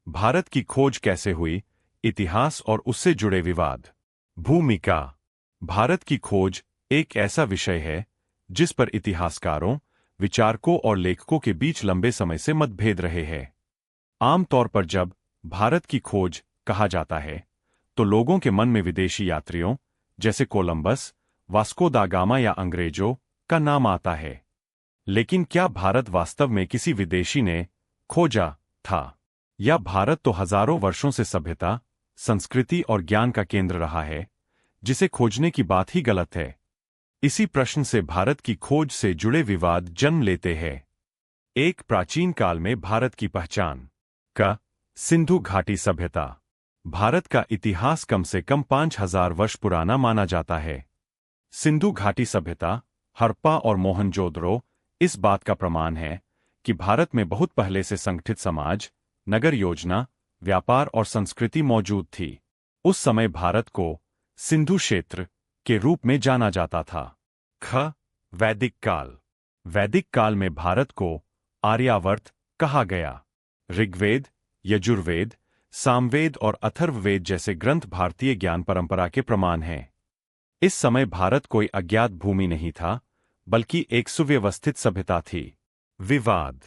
भारत की खोज कैसे हुई, इतिहास और उससे जुड़े विवाद। भूमिका। भारत की खोज एक ऐसा विषय है जिस पर इतिहासकारों, विचारकों और लेखकों के बीच लंबे समय से मतभेद रहे हैं। आमतौर पर जब भारत की खोज कहा जाता है तो लोगों के मन में विदेशी यात्रियों जैसे कोलंबस, वास्को दा गामा या अंग्रेजों का नाम आता है। लेकिन क्या भारत वास्तव में किसी विदेशी ने खोजा था, या भारत तो हजारों वर्षों से सभ्यता, संस्कृति और ज्ञान का केंद्र रहा है, जिसे खोजने की बात ही गलत है? इसी प्रश्न से भारत की खोज से जुड़े विवाद जन्म लेते हैं। एक, प्राचीन काल में भारत की पहचान। क सिंधु घाटी सभ्यता। भारत का इतिहास कम से कम 5000 वर्ष पुराना माना जाता है। सिंधु घाटी सभ्यता, हड़प्पा और मोहनजोदड़ो इस बात का प्रमाण है कि भारत में बहुत पहले से संगठित समाज, नगर योजना, व्यापार और संस्कृति मौजूद थी। उस समय भारत को सिंधु क्षेत्र के रूप में जाना जाता था। ख वैदिक काल। वैदिक काल में भारत को आर्यावर्त कहा गया। ऋग्वेद, यजुर्वेद, सामवेद और अथर्ववेद जैसे ग्रंथ भारतीय ज्ञान परंपरा के प्रमाण हैं। इस समय भारत कोई अज्ञात भूमि नहीं था, बल्कि एक सुव्यवस्थित सभ्यता थी। विवाद।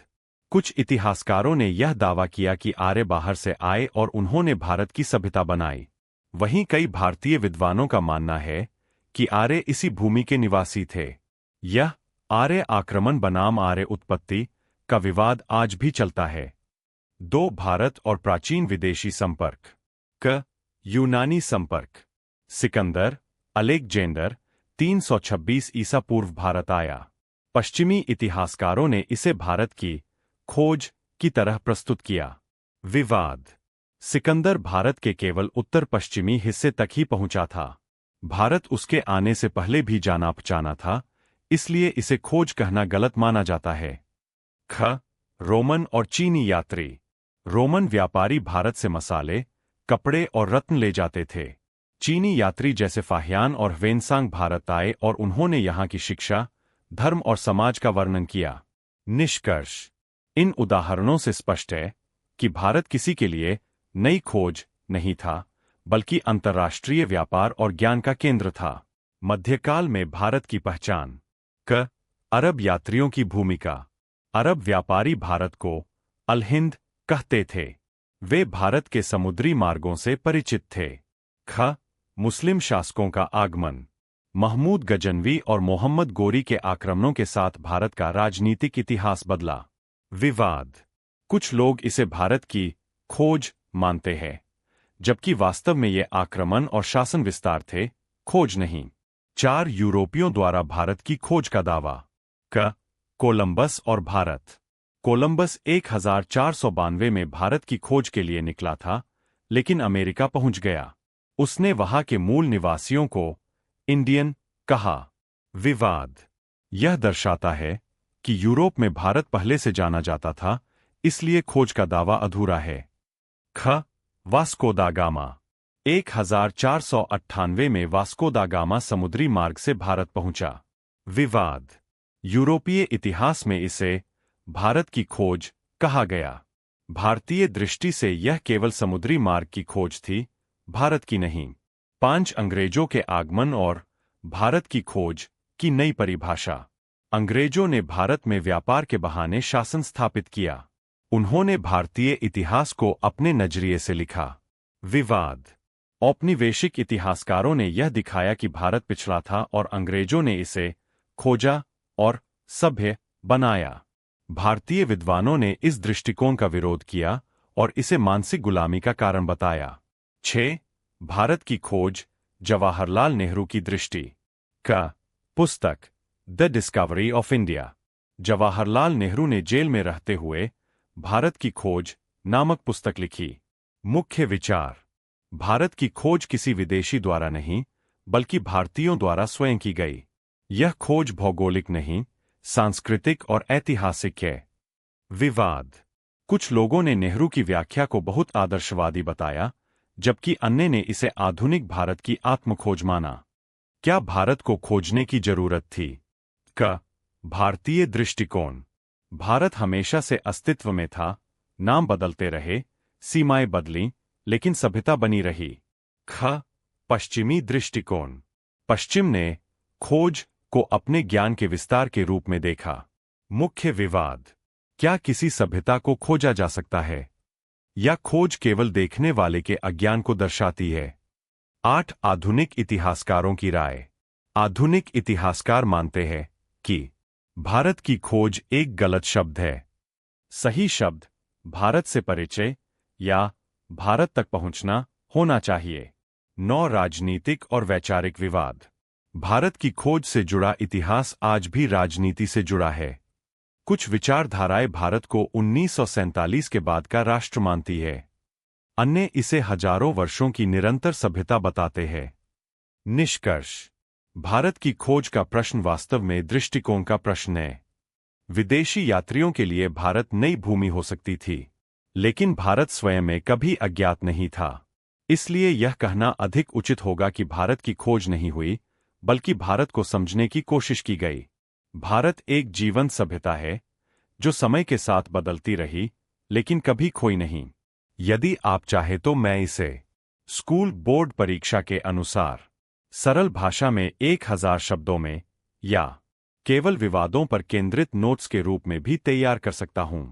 कुछ इतिहासकारों ने यह दावा किया कि आर्य बाहर से आए और उन्होंने भारत की सभ्यता बनाई। वहीं कई भारतीय विद्वानों का मानना है कि आर्य इसी भूमि के निवासी थे। यह आर्य आक्रमण बनाम आर्य उत्पत्ति का विवाद आज भी चलता है। 2, भारत और प्राचीन विदेशी संपर्क। क यूनानी संपर्क। सिकंदर, अलेक्जेंडर 326 ईसा पूर्व भारत आया। पश्चिमी इतिहासकारों ने इसे भारत की खोज की तरह प्रस्तुत किया। विवाद। सिकंदर भारत के केवल उत्तर पश्चिमी हिस्से तक ही पहुंचा था। भारत उसके आने से पहले भी जाना पहचाना था, इसलिए इसे खोज कहना गलत माना जाता है। ख रोमन और चीनी यात्री। रोमन व्यापारी भारत से मसाले, कपड़े और रत्न ले जाते थे। चीनी यात्री जैसे फाहियान और ह्वेनसांग भारत आए और उन्होंने यहाँ की शिक्षा, धर्म और समाज का वर्णन किया। निष्कर्ष। इन उदाहरणों से स्पष्ट है कि भारत किसी के लिए नई खोज नहीं था, बल्कि अंतर्राष्ट्रीय व्यापार और ज्ञान का केंद्र था। मध्यकाल में भारत की पहचान। क अरब यात्रियों की भूमिका। अरब व्यापारी भारत को अल हिंद कहते थे। वे भारत के समुद्री मार्गों से परिचित थे। ख मुस्लिम शासकों का आगमन। महमूद गजनवी और मोहम्मद गोरी के आक्रमणों के साथ भारत का राजनीतिक इतिहास बदला। विवाद। कुछ लोग इसे भारत की खोज मानते हैं, जबकि वास्तव में ये आक्रमण और शासन विस्तार थे, खोज नहीं। 4, यूरोपियों द्वारा भारत की खोज का दावा। क कोलंबस और भारत। कोलंबस 1492 में भारत की खोज के लिए निकला था, लेकिन अमेरिका पहुंच गया। उसने वहां के मूल निवासियों को इंडियन कहा। विवाद। यह दर्शाता है कि यूरोप में भारत पहले से जाना जाता था, इसलिए खोज का दावा अधूरा है। ख वास्को दा गामा। 1498 में वास्को दा गामा समुद्री मार्ग से भारत पहुंचा। विवाद। यूरोपीय इतिहास में इसे भारत की खोज कहा गया। भारतीय दृष्टि से यह केवल समुद्री मार्ग की खोज थी, भारत की नहीं। 5, अंग्रेजों के आगमन और भारत की खोज की नई परिभाषा। अंग्रेजों ने भारत में व्यापार के बहाने शासन स्थापित किया। उन्होंने भारतीय इतिहास को अपने नजरिए से लिखा। विवाद। औपनिवेशिक इतिहासकारों ने यह दिखाया कि भारत पिछड़ा था और अंग्रेजों ने इसे खोजा और सभ्य बनाया। भारतीय विद्वानों ने इस दृष्टिकोण का विरोध किया और इसे मानसिक गुलामी का कारण बताया। 6, भारत की खोज, जवाहरलाल नेहरू की दृष्टि। क पुस्तक the discovery of India. Jawaharlal Nehru ने जेल में रहते हुए भारत की खोज नामक पुस्तक लिखी। मुख्य विचार। भारत की खोज किसी विदेशी द्वारा नहीं, बल्कि भारतीयों द्वारा स्वयं की गई। यह खोज भौगोलिक नहीं, सांस्कृतिक और ऐतिहासिक है। विवाद। कुछ लोगों ने नेहरू की व्याख्या को बहुत आदर्शवादी बताया, जबकि अन्य ने इसे आधुनिक भारत की आत्मखोज माना। क्या भारत को खोजने की जरूरत थी? क भारतीय दृष्टिकोण। भारत हमेशा से अस्तित्व में था, नाम बदलते रहे, सीमाएं बदलीं, लेकिन सभ्यता बनी रही। ख पश्चिमी दृष्टिकोण। पश्चिम ने खोज को अपने ज्ञान के विस्तार के रूप में देखा। मुख्य विवाद। क्या किसी सभ्यता को खोजा जा सकता है, या खोज केवल देखने वाले के अज्ञान को दर्शाती है? 8 आधुनिक इतिहासकारों की राय। आधुनिक इतिहासकार मानते हैं कि भारत की खोज एक गलत शब्द है। सही शब्द भारत से परिचय या भारत तक पहुंचना होना चाहिए। 9 राजनीतिक और वैचारिक विवाद। भारत की खोज से जुड़ा इतिहास आज भी राजनीति से जुड़ा है। कुछ विचारधाराएं भारत को 1947 के बाद का राष्ट्र मानती है, अन्य इसे हजारों वर्षों की निरंतर सभ्यता बताते हैं। निष्कर्ष। भारत की खोज का प्रश्न वास्तव में दृष्टिकोण का प्रश्न है। विदेशी यात्रियों के लिए भारत नई भूमि हो सकती थी, लेकिन भारत स्वयं में कभी अज्ञात नहीं था। इसलिए यह कहना अधिक उचित होगा कि भारत की खोज नहीं हुई, बल्कि भारत को समझने की कोशिश की गई। भारत एक जीवंत सभ्यता है जो समय के साथ बदलती रही, लेकिन कभी खोई नहीं। यदि आप चाहे तो मैं इसे स्कूल बोर्ड परीक्षा के अनुसार सरल भाषा में 1000 शब्दों में या केवल विवादों पर केंद्रित नोट्स के रूप में भी तैयार कर सकता हूं।